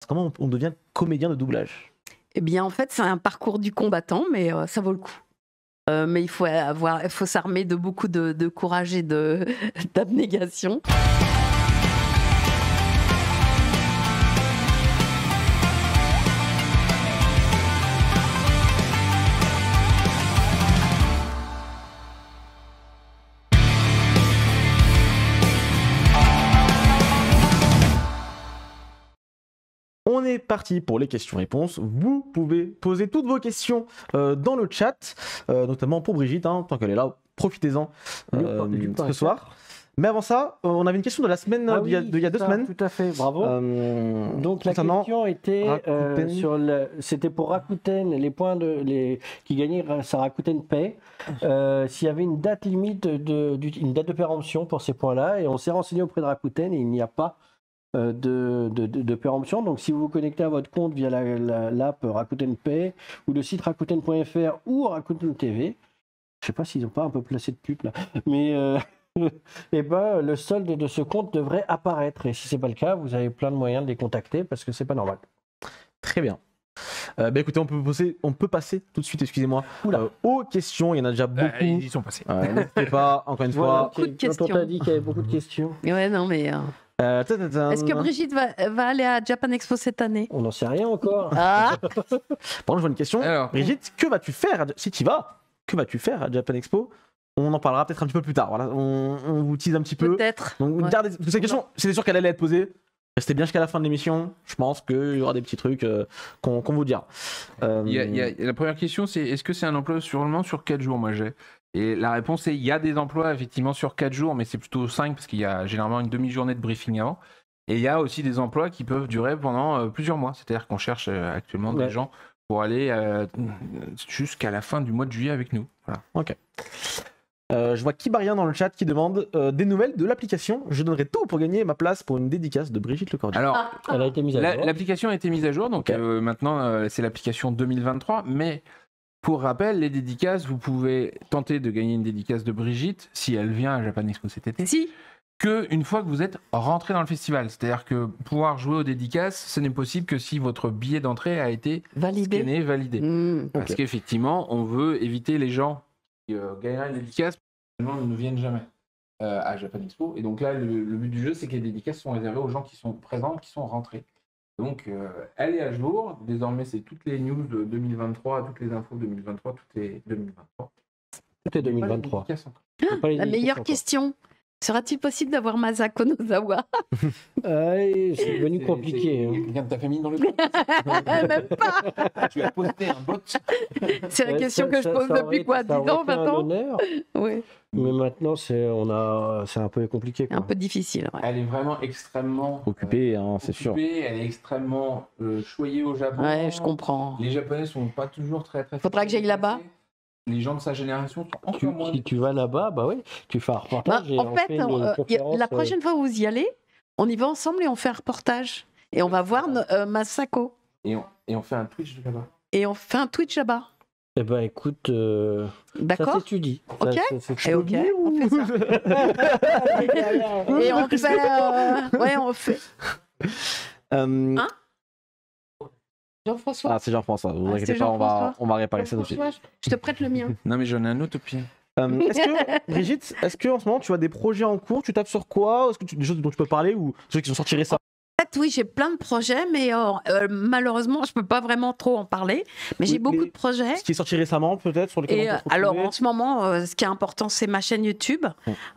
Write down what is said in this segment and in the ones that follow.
Comment on devient comédien de doublage? Eh bien, en fait, c'est un parcours du combattant, mais ça vaut le coup. Mais il faut s'armer de beaucoup de courage et d'abnégation. On est parti pour les questions-réponses. Vous pouvez poser toutes vos questions dans le chat, notamment pour Brigitte, tant qu'elle est là, profitez-en ce soir. Mais avant ça, on avait une question de la semaine, il y a 2 semaines. Tout à fait, bravo. Donc la question était c'était pour Rakuten, les points qui gagnaient sa Rakuten Pay, s'il y avait une date limite, une date de péremption pour ces points-là, et on s'est renseigné auprès de Rakuten et il n'y a pas de péremption. Donc si vous vous connectez à votre compte via l'app Rakuten Pay ou le site rakuten.fr ou Rakuten TV, je sais pas s'ils n'ont pas un peu placé de pub là, mais et ben, le solde de ce compte devrait apparaître, et si c'est pas le cas, vous avez plein de moyens de les contacter parce que c'est pas normal. Très bien. Écoutez, on peut passer tout de suite, excusez-moi, aux questions. Il y en a déjà beaucoup. Ils y sont passés. N'hésitez pas, encore une fois. Beaucoup de questions. Quand on t'a dit qu'il y avait beaucoup de questions. Ouais, non, mais. Est-ce que Brigitte va aller à Japan Expo cette année? On n'en sait rien encore. Ah. Par contre, je vois une question. Alors, Brigitte, que vas-tu faire si tu y vas? Que vas-tu faire à Japan Expo? On en parlera peut-être un petit peu plus tard. Voilà. On vous tease un petit peu. Peut-être. Donc, gardez, parce que cette question, c'est sûr qu'elle allait être posée. Restez bien jusqu'à la fin de l'émission. Je pense qu'il y aura des petits trucs qu'on vous dira. La première question, c'est est-ce que c'est un emploi seulement sur 4 jours? Moi, j'ai. Et la réponse est il y a des emplois effectivement sur 4 jours, mais c'est plutôt 5 parce qu'il y a généralement une demi-journée de briefing avant. Et il y a aussi des emplois qui peuvent durer pendant plusieurs mois. C'est-à-dire qu'on cherche actuellement des gens pour aller jusqu'à la fin du mois de juillet avec nous. Voilà. Ok. Je vois Kibarien dans le chat qui demande des nouvelles de l'application. Je donnerai tout pour gagner ma place pour une dédicace de Brigitte Lecordier. Alors, elle a été mise à jour. L'application a été mise à jour, donc maintenant c'est l'application 2023. Mais pour rappel, les dédicaces, vous pouvez tenter de gagner une dédicace de Brigitte si elle vient à Japan Expo cet été. Si. Qu'une fois que vous êtes rentré dans le festival. C'est-à-dire que pouvoir jouer aux dédicaces, ce n'est possible que si votre billet d'entrée a été scanné, validé. Parce qu'effectivement, on veut éviter les gens qui gagneraient une dédicace, mais ils ne viennent jamais à Japan Expo. Et donc là, le but du jeu, c'est que les dédicaces sont réservées aux gens qui sont présents, qui sont rentrés. Donc, elle est à jour. Désormais, c'est toutes les news de 2023, toutes les infos de 2023, tout est 2023. Tout est 2023. La meilleure question. Sera-t-il possible d'avoir Masako Nozawa? C'est devenu compliqué. Il y a quelqu'un de ta famille dans le groupe? Même pas. Tu as posté un bot? C'est la question que je pose depuis quoi, 10 ans, 20 ans? Oui. Mais maintenant, c'est un peu compliqué. Quoi. Un peu difficile. Ouais. Elle est vraiment extrêmement occupée, c'est sûr. Elle est extrêmement choyée au Japon. Ouais, je comprends. Les Japonais sont pas toujours très. Faudra que j'aille là-bas. Les gens de sa génération sont encore moins. Si tu vas là-bas, bah oui, tu fais un reportage. En fait, la prochaine fois où vous y allez, on y va ensemble et on fait un reportage. Et on va voir Masako. Et on fait un Twitch là-bas. Et on fait un Twitch là-bas. Eh ben écoute, d'accord. Ça s'étudie. Ok. Ça, ok. On fait ça. Et on fait. Ouais, on fait. Hein? Jean-François. Ah, c'est Jean-François. Vous inquiétez pas, on va réparer ça tout de suite. Je te prête le mien. Non, mais j'en ai un autre au pied. Brigitte, est-ce que en ce moment tu as des projets en cours? Tu tapes sur quoi? Est-ce que des choses dont tu peux parler ou des choses qui sont sorties récemment? En fait, oui, j'ai plein de projets, mais malheureusement, je peux pas vraiment trop en parler. Mais j'ai beaucoup de projets. Ce qui est sorti récemment, peut-être, sur lequel on peut se alors, en ce moment, ce qui est important, c'est ma chaîne YouTube.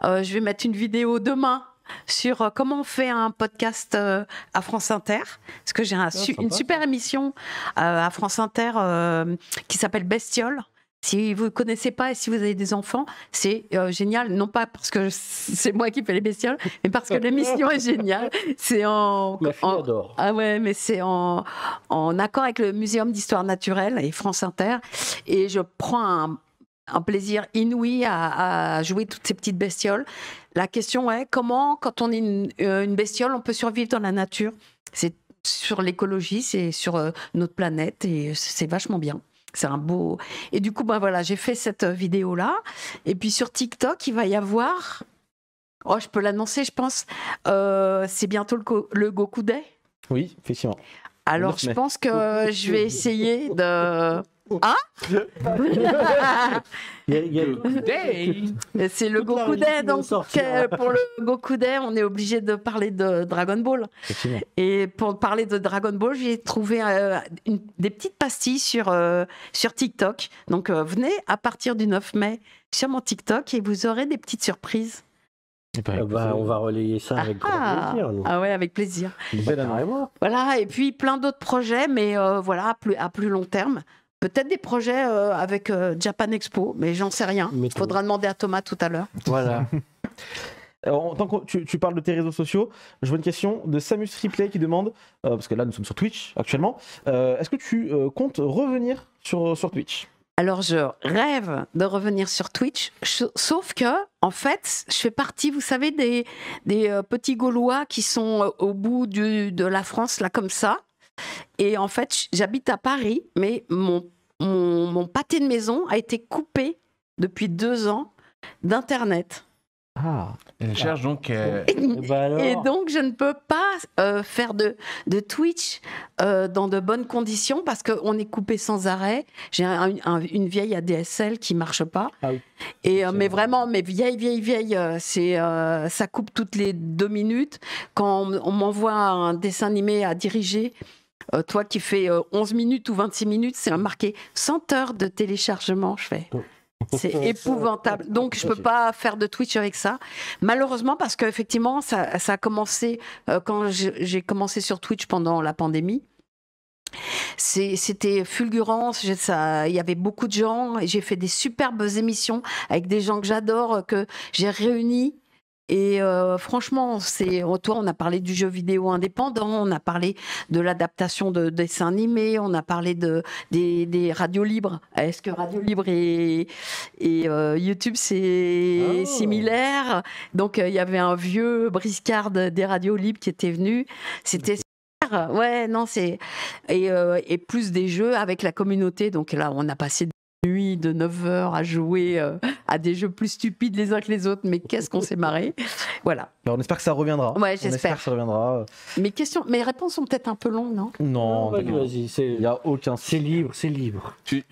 Je vais mettre une vidéo demain sur comment on fait un podcast à France Inter, parce que j'ai une super émission à France Inter qui s'appelle Bestiole. Si vous ne connaissez pas et si vous avez des enfants, c'est génial. Non pas parce que c'est moi qui fais les bestioles, mais parce que l'émission est géniale. C'est Ma fille adore. Ah ouais, mais c'est en accord avec le Muséum d'Histoire Naturelle et France Inter. Et je prends un plaisir inouï à jouer toutes ces petites bestioles. La question est comment, quand on est une bestiole, on peut survivre dans la nature. C'est sur l'écologie, c'est sur notre planète et c'est vachement bien. C'est un beau... Et du coup, ben voilà, j'ai fait cette vidéo-là. Et puis sur TikTok, il va y avoir... Oh, je peux l'annoncer, je pense. C'est bientôt le Goku Day. Oui, effectivement. Alors, je pense que je vais essayer de... Ah c'est le Goku Day, donc pour le Goku Day, on est obligé de parler de Dragon Ball. Et pour parler de Dragon Ball, j'ai trouvé des petites pastilles sur TikTok. Donc venez à partir du 9 mai sur mon TikTok et vous aurez des petites surprises. On va relayer ça avec grand plaisir. Ah ouais, avec plaisir. Voilà, et puis plein d'autres projets, mais voilà, à plus long terme. Peut-être des projets avec Japan Expo, mais j'en sais rien. Il faudra demander à Thomas tout à l'heure. Voilà. Alors, tant que tu parles de tes réseaux sociaux, je vois une question de Samus Replay qui demande, parce que là nous sommes sur Twitch actuellement, est-ce que tu comptes revenir sur Twitch ? Alors je rêve de revenir sur Twitch, sauf que en fait je fais partie, vous savez, des petits Gaulois qui sont au bout de la France là comme ça. Et en fait, j'habite à Paris, mais mon pâté de maison a été coupé depuis 2 ans d'Internet. Elle cherche donc... Et donc, je ne peux pas faire de Twitch dans de bonnes conditions parce qu'on est coupé sans arrêt. J'ai une vieille ADSL qui ne marche pas. Et, mais vraiment, mes vieilles, ça coupe toutes les 2 minutes. Quand on m'envoie un dessin animé à diriger, toi qui fais 11 minutes ou 26 minutes, c'est marqué 100 heures de téléchargement, je fais. C'est épouvantable. Donc, je ne peux pas faire de Twitch avec ça. Malheureusement, parce qu'effectivement, ça a commencé quand j'ai commencé sur Twitch pendant la pandémie. C'était fulgurant, il y avait beaucoup de gens et j'ai fait des superbes émissions avec des gens que j'adore, que j'ai réunis. Et franchement, toi, on a parlé du jeu vidéo indépendant, on a parlé de l'adaptation de dessins animés, on a parlé des radios libres. Est-ce que Radio Libre et YouTube, c'est similaire? Donc, il y avait un vieux briscard des radios libres qui était venu. C'était super. Ouais, non, et plus des jeux avec la communauté. Donc là, on a passé nuit de 9h à jouer à des jeux plus stupides les uns que les autres, mais qu'est-ce qu'on s'est marré. Voilà. Alors on espère que ça reviendra. Ouais, j'espère. On espère que ça reviendra. Mes réponses sont peut-être un peu longues, non ? Non, vas-y, il n'y a aucun... C'est libre. Tu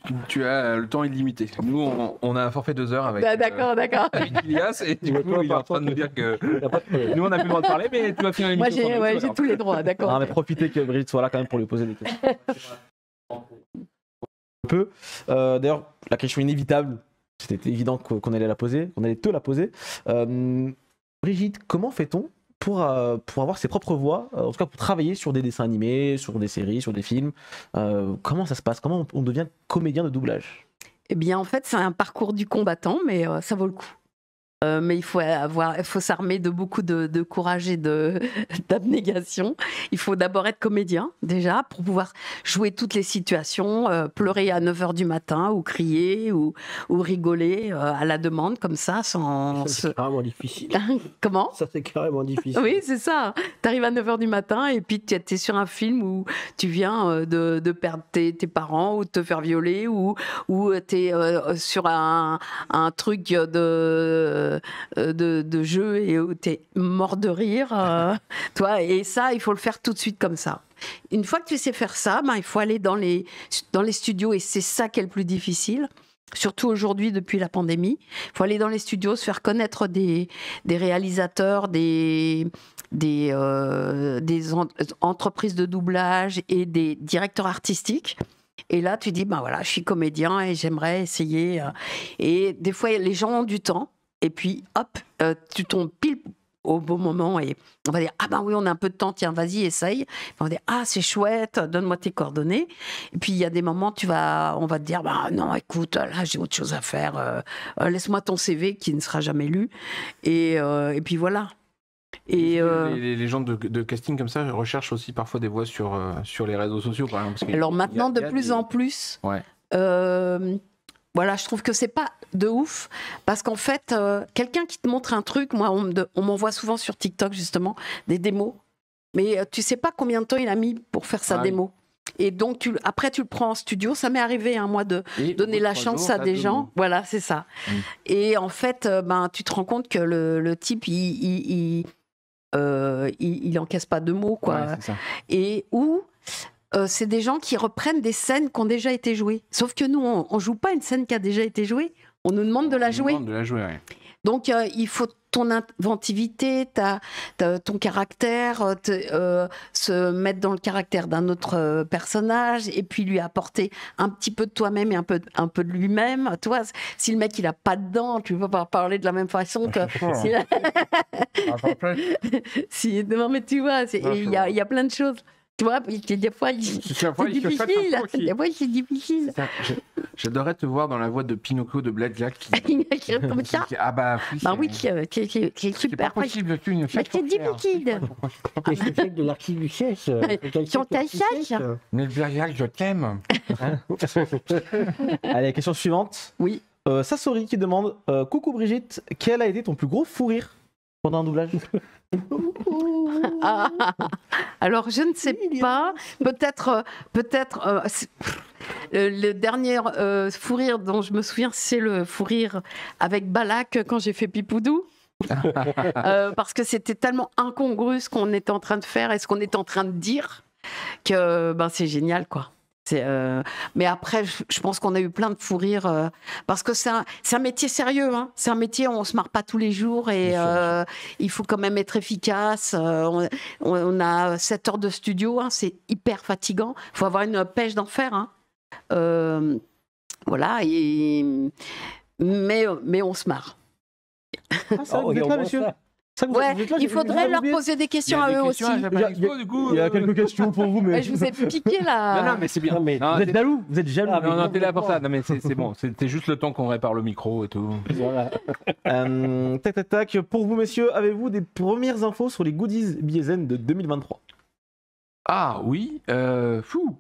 as le temps illimité. Nous, on a un forfait 2 heures avec... D'accord. Avec Ilias, et du coup, il est en train de nous dire que... Nous, on n'a plus le droit de parler, mais tu vas finir l'émission. Moi, j'ai tous les droits, d'accord. Non, mais profitez que Brigitte soit là quand même pour lui poser des questions. D'ailleurs, la question inévitable, c'était évident qu'on allait te la poser. Brigitte, comment fait-on pour avoir ses propres voix, en tout cas pour travailler sur des dessins animés, sur des séries, sur des films? Comment ça se passe? Comment on devient comédien de doublage? Eh bien, en fait, c'est un parcours du combattant, mais ça vaut le coup. Mais il faut s'armer de beaucoup de courage et d'abnégation. Il faut d'abord être comédien, déjà, pour pouvoir jouer toutes les situations, pleurer à 9h du matin, ou crier, ou rigoler à la demande, comme ça, sans... C'est carrément difficile. Comment ? Ça, c'est carrément difficile. Oui, c'est ça. Tu arrives à 9h du matin, et puis tu es sur un film où tu viens de perdre tes parents, ou de te faire violer, ou tu es sur un truc de jeu et où t'es mort de rire, toi, et ça, il faut le faire tout de suite comme ça. Une fois que tu sais faire ça, il faut aller dans les studios, et c'est ça qui est le plus difficile, surtout aujourd'hui depuis la pandémie. Il faut aller dans les studios, se faire connaître des réalisateurs, des entreprises de doublage et des directeurs artistiques. Et là, tu dis, voilà, je suis comédien et j'aimerais essayer. Et des fois, les gens ont du temps. Et puis, hop, tu tombes pile au bon moment et on va dire, oui, on a un peu de temps, tiens, vas-y, essaye. On va dire, c'est chouette, donne-moi tes coordonnées. Et puis, il y a des moments, on va te dire, non, écoute, là, j'ai autre chose à faire. Laisse-moi ton CV qui ne sera jamais lu. Et puis, voilà. Et les gens de casting comme ça recherchent aussi parfois des voix sur les réseaux sociaux, par exemple. Alors maintenant, de plus en plus... Ouais. Voilà, je trouve que c'est pas de ouf, parce qu'en fait, quelqu'un qui te montre un truc, moi, on m'envoie souvent sur TikTok, justement, des démos, mais tu sais pas combien de temps il a mis pour faire sa démo. Et donc, après, tu le prends en studio. Ça m'est arrivé, moi, de donner la chance à des gens. Voilà, c'est ça. Et en fait, tu te rends compte que le type, il encaisse pas de mots, quoi. Ouais, c'est ça. Et où... c'est des gens qui reprennent des scènes qui ont déjà été jouées. Sauf que nous, on joue pas une scène qui a déjà été jouée. On nous demande de la jouer. Ouais. Donc, il faut ton inventivité, ton caractère, se mettre dans le caractère d'un autre personnage et puis lui apporter un petit peu de toi-même et un peu de lui-même. Toi, si le mec, il a pas de dents, tu ne peux pas parler de la même façon que... Non, mais tu vois, il y a plein de choses. Tu vois, des fois, c'est difficile. J'adorais te voir dans la voix de Pinocchio de Blackjack. Comme ça. Ah bah oui, c'est super. C'est pas possible qu'une fête. C'est difficile. C'est fait de l'archiduchesse. Sur ta chasse. Mais Blackjack, je t'aime. Allez, question suivante. Oui. Sassori qui demande coucou Brigitte, quel a été ton plus gros fou rire pendant un doublage? Alors, je ne sais pas. Peut-être le dernier fou rire dont je me souviens, c'est le fou rire avec Balak quand j'ai fait Pipoudou. Parce que c'était tellement incongru ce qu'on était en train de faire et ce qu'on était en train de dire que c'est génial, quoi. Mais après, je pense qu'on a eu plein de fous rires parce que c'est un métier sérieux. Hein. C'est un métier où on se marre pas tous les jours et il faut quand même être efficace. On a 7 heures de studio, hein, c'est hyper fatigant. Il faut avoir une pêche d'enfer. Hein. Voilà. Mais on se marre. Vous êtes là, monsieur? Il faudrait leur poser des questions à eux aussi. Il y a quelques questions pour vous, mais je vous ai piqué là. Non, mais c'est bien. Vous êtes jaloux? Vous êtes jaloux? Non, t'es là pour ça. Non, mais c'est bon. C'était juste le temps qu'on répare le micro et tout. Voilà. Tac. Pour vous, messieurs, avez-vous des premières infos sur les goodies Biesen de 2023? Ah oui. Fou.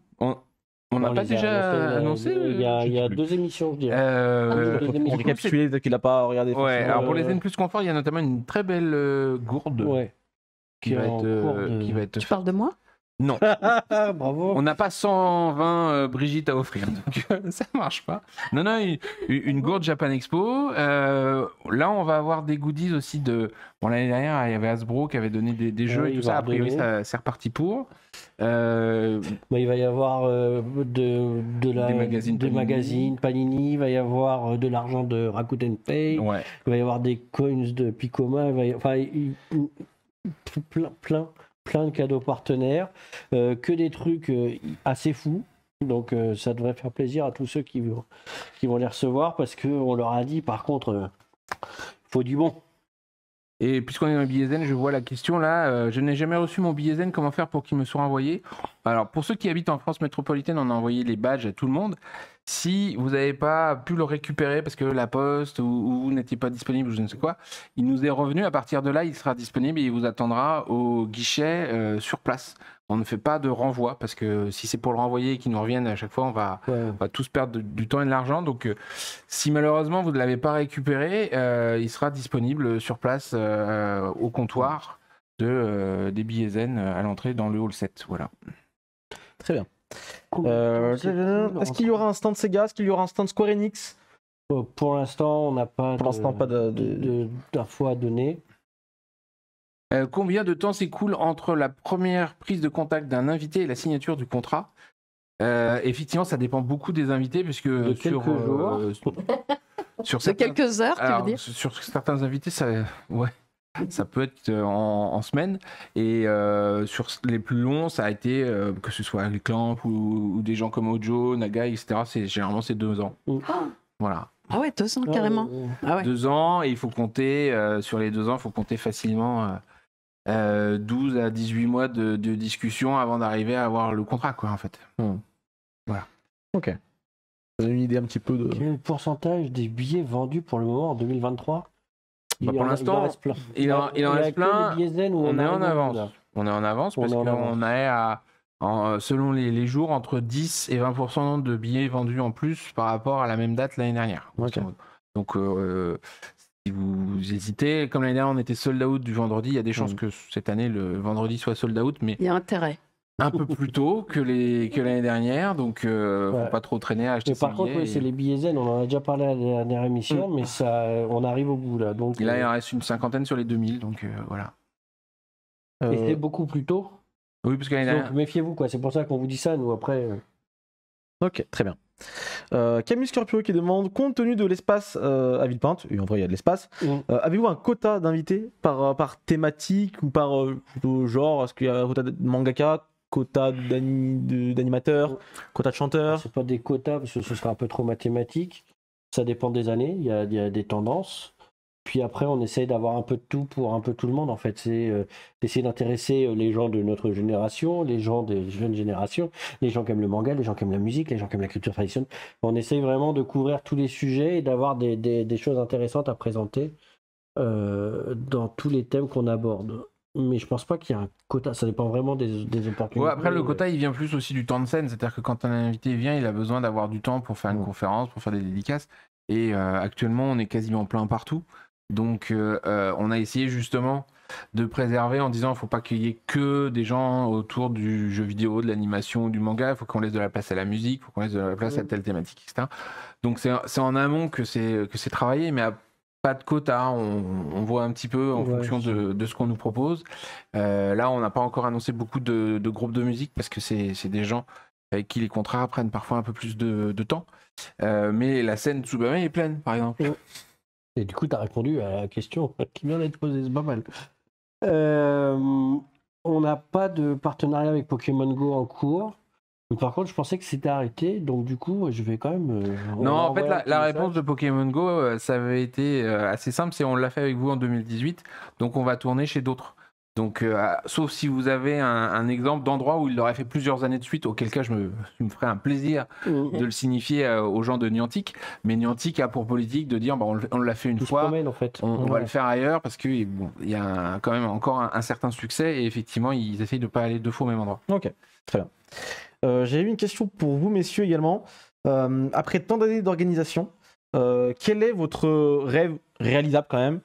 On n'a pas déjà annoncé Il y a 2 émissions, je dirais. Pour récapituler, peut-être qu'il n'a pas regardé. Ouais, alors pour les Zen Plus Confort, il y a notamment une très belle gourde qui va être. Tu parles de moi? Non. Bravo. On n'a pas 120 Brigitte à offrir, donc ça marche pas. Non, une gourde Japan Expo. Là, on va avoir des goodies aussi de... Bon, l'année dernière, il y avait Hasbro qui avait donné des jeux et tout ça. A priori, c'est reparti pour. Il va y avoir des magazines Panini, il va y avoir de l'argent de Rakuten Pay, il va y avoir des coins de Picoma, plein de cadeaux partenaires, que des trucs assez fous. Donc ça devrait faire plaisir à tous ceux qui vont les recevoir parce qu'on leur a dit par contre, faut du bon. Et puisqu'on est dans le billet Zen, je vois la question là. Je n'ai jamais reçu mon billet Zen, comment faire pour qu'il me soit envoyé? Alors, pour ceux qui habitent en France métropolitaine, on a envoyé les badges à tout le monde. Si vous n'avez pas pu le récupérer parce que la poste ou vous n'étiez pas disponible ou je ne sais quoi, il nous est revenu. À partir de là, il sera disponible et il vous attendra au guichet sur place. On ne fait pas de renvoi parce que si c'est pour le renvoyer et qu'il nous revienne à chaque fois, on va tous perdre du temps et de l'argent. Donc, si malheureusement vous ne l'avez pas récupéré, il sera disponible sur place au comptoir des billets Zen à l'entrée dans le hall 7. Voilà. Très bien. Est-ce qu'il y aura un stand Sega? Est-ce qu'il y aura un stand Square Enix? Pour l'instant, on n'a pas d'infos à donner. Combien de temps s'écoule entre la première prise de contact d'un invité et la signature du contrat? Effectivement, ça dépend beaucoup des invités, puisque de quelques jours. Sur quelques heures, tu veux dire? Sur certains invités, ça peut être en semaine. Et sur les plus longs, ça a été, que ce soit les Clamp ou des gens comme Ojo, Nagai, etc. Généralement, c'est 2 ans. Voilà. Ah ouais, 2 ans carrément. 2 ans, et il faut compter, sur les 2 ans, il faut compter facilement 12 à 18 mois de discussion avant d'arriver à avoir le contrat, quoi, en fait. Voilà. Ok. Vous avez une idée un petit peu de... Quel est le pourcentage des billets vendus pour le moment en 2023? Pour l'instant, il en reste plein. On est en avance. On est en avance parce qu'on est selon les jours, entre 10 et 20% de billets vendus en plus par rapport à la même date l'année dernière. Okay. Donc, si vous hésitez, comme l'année dernière, on était sold out du vendredi, il y a des chances que cette année, le vendredi soit sold out, mais il y a intérêt. Un peu plus tôt que l'année dernière, donc faut pas trop traîner à acheter. Mais par contre, c'est les billets Zen, on en a déjà parlé à la dernière émission, mais on arrive au bout là. Donc, et là, il en reste une 50aine sur les 2000, donc voilà. Et c'est beaucoup plus tôt? Oui, parce qu'année dernière. Donc méfiez-vous, quoi. C'est pour ça qu'on vous dit ça, nous, après. Ok, très bien. Camille Scorpio qui demande, compte tenu de l'espace à Villepinte, et en vrai il y a de l'espace, avez-vous un quota d'invités par thématique ou par genre? Est-ce qu'il y a un quota de mangaka, quota d'animateurs, quota de chanteurs? C'est pas des quotas parce que ce serait un peu trop mathématique. Ça dépend des années, il y a des tendances. Puis après, on essaye d'avoir un peu de tout pour un peu tout le monde, en fait. C'est d'essayer d'intéresser les gens de notre génération, les gens des jeunes générations, les gens qui aiment le manga, les gens qui aiment la musique, les gens qui aiment la culture traditionnelle. On essaye vraiment de couvrir tous les sujets et d'avoir des choses intéressantes à présenter dans tous les thèmes qu'on aborde. Mais je pense pas qu'il y a un quota, ça dépend vraiment des opportunités. Ouais, après, le quota, il vient plus aussi du temps de scène. C'est-à-dire que quand un invité vient, il a besoin d'avoir du temps pour faire une conférence, pour faire des dédicaces. Et actuellement, on est quasiment plein partout. Donc, on a essayé justement de préserver en disant qu'il ne faut pas qu'il y ait que des gens autour du jeu vidéo, de l'animation, du manga. Il faut qu'on laisse de la place à la musique, il faut qu'on laisse de la place à telle thématique, etc. Donc, c'est en amont que c'est travaillé, mais pas de quota. On voit un petit peu en fonction de ce qu'on nous propose. Là, on n'a pas encore annoncé beaucoup de groupes de musique parce que c'est des gens avec qui les contrats prennent parfois un peu plus de temps. Mais la scène Tsubame est pleine, par exemple. Et du coup, tu as répondu à la question qui vient d'être posée, c'est pas mal. On n'a pas de partenariat avec Pokémon Go en cours. Par contre, je pensais que c'était arrêté, donc du coup, je vais quand même... non, en fait, la réponse de Pokémon Go, ça avait été assez simple, c'est on l'a fait avec vous en 2018, donc on va tourner chez d'autres. Donc, sauf si vous avez un exemple d'endroit où il l'aurait fait plusieurs années de suite, auquel cas je me ferais un plaisir de le signifier aux gens de Niantic. Mais Niantic a pour politique de dire on l'a fait une fois, en fait. on va le faire ailleurs parce qu'il y a quand même encore un certain succès et effectivement ils essayent de ne pas aller deux fois au même endroit. Ok, très bien. J'ai eu une question pour vous messieurs également. Après tant d'années d'organisation, quel est votre rêve réalisable quand même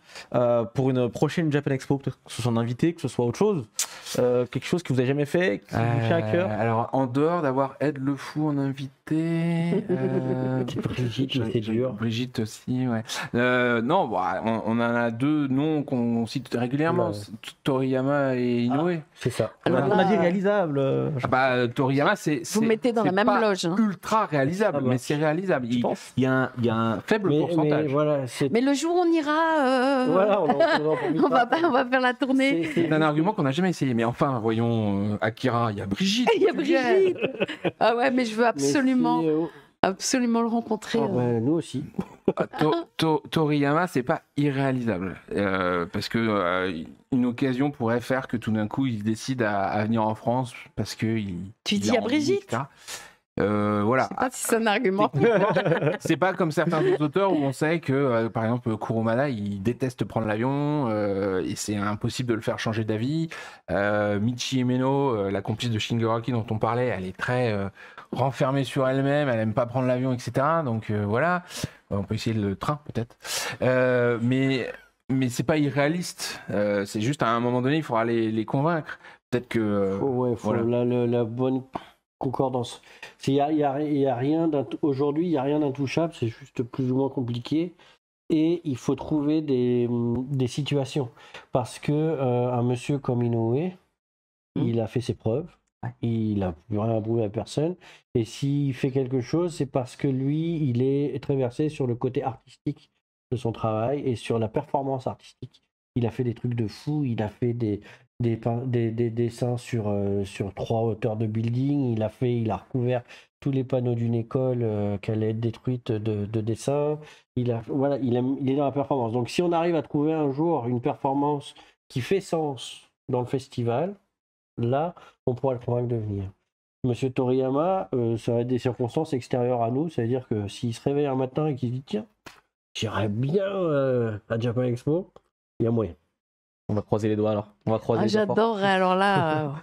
pour une prochaine Japan Expo, peut-être que ce soit un invité, que ce soit autre chose, quelque chose que vous n'avez jamais fait, qui vous tient à cœur? Alors en dehors d'avoir Ed le Fou en invité, Brigitte, c'est dur. Brigitte aussi, ouais. Non, on en a deux noms qu'on cite régulièrement, Toriyama et Inoue. C'est ça. Alors, on a dit réalisable. Toriyama, vous mettez dans la même loge. Ultra réalisable, mais c'est réalisable. Il y a un faible pourcentage. Mais le jour où on ira, voilà, on va faire la tournée. C'est un argument qu'on n'a jamais essayé. Mais enfin, voyons, Akira, il y a Brigitte. Il y a Brigitte. Ah ouais, mais je veux absolument le rencontrer. Nous aussi. Toriyama, c'est pas irréalisable. Parce que une occasion pourrait faire que tout d'un coup, il décide à venir en France parce que tu dis à Brigitte. Voilà. Je sais pas si c'est un argument. C'est pas comme certains auteurs où on sait que, par exemple, Kurumada, il déteste prendre l'avion et c'est impossible de le faire changer d'avis. Michi Uemeno, la complice de Shigaraki dont on parlait, elle est très renfermée sur elle-même, elle aime pas prendre l'avion, etc. Donc voilà. On peut essayer le train peut-être. Mais c'est pas irréaliste. C'est juste à un moment donné, il faudra les convaincre. Peut-être que. Voilà. La bonne concordance. Il y a rien aujourd'hui, il n'y a rien d'intouchable, c'est juste plus ou moins compliqué. Et il faut trouver des situations. Parce que un monsieur comme Inoue, il a fait ses preuves. Il n'a plus rien à prouver à personne. Et s'il fait quelque chose, c'est parce que lui, il est très versé sur le côté artistique de son travail et sur la performance artistique. Il a fait des trucs de fou, il a fait des dessins sur 3 hauteurs de building, il a recouvert tous les panneaux d'une école qu'elle est détruite de dessins. Il est dans la performance. Donc si on arrive à trouver un jour une performance qui fait sens dans le festival, là, on pourra le convaincre de venir. Monsieur Toriyama, ça va être des circonstances extérieures à nous, ça veut dire que s'il se réveille un matin et qu'il se dit tiens, j'irais bien à Japan Expo, il y a moyen. On va croiser les doigts alors. On va croiser les doigts. J'adorerais alors là.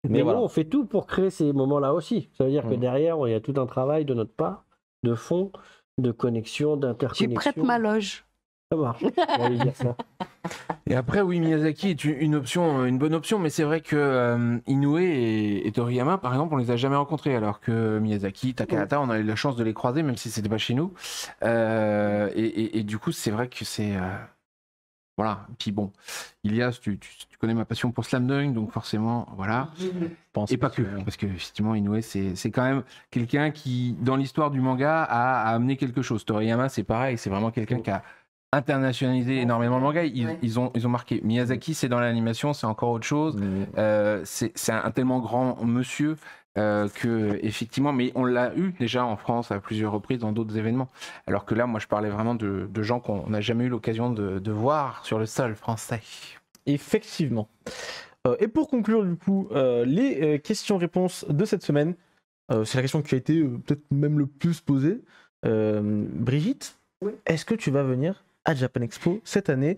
Mais voilà. On fait tout pour créer ces moments-là aussi. Ça veut dire que derrière, il y a tout un travail de notre part, de fond, de connexion, d'interconnexion. Tu prêtes ma loge. Ça marche. On va lui dire ça. Et après, oui, Miyazaki est une bonne option, mais c'est vrai que Inoue et Toriyama, par exemple, on les a jamais rencontrés, alors que Miyazaki, Takahata, on a eu la chance de les croiser, même si c'était pas chez nous. Et du coup, c'est vrai que c'est... voilà. Puis bon, Ilias, tu connais ma passion pour Slam Dunk, donc forcément, voilà. Et pas que, parce que effectivement, Inoue, c'est quand même quelqu'un qui, dans l'histoire du manga, a amené quelque chose. Toriyama, c'est pareil, c'est vraiment quelqu'un qui a internationalisé énormément le manga. Ils ont marqué. Miyazaki, c'est dans l'animation, c'est encore autre chose. C'est un tellement grand monsieur que effectivement, mais on l'a eu déjà en France à plusieurs reprises dans d'autres événements. Alors que là, moi, je parlais vraiment de gens qu'on n'a jamais eu l'occasion de voir sur le sol français. Effectivement. Et pour conclure, du coup, les questions-réponses de cette semaine, c'est la question qui a été peut-être même le plus posée. Brigitte, est-ce que tu vas venir à Japan Expo cette année?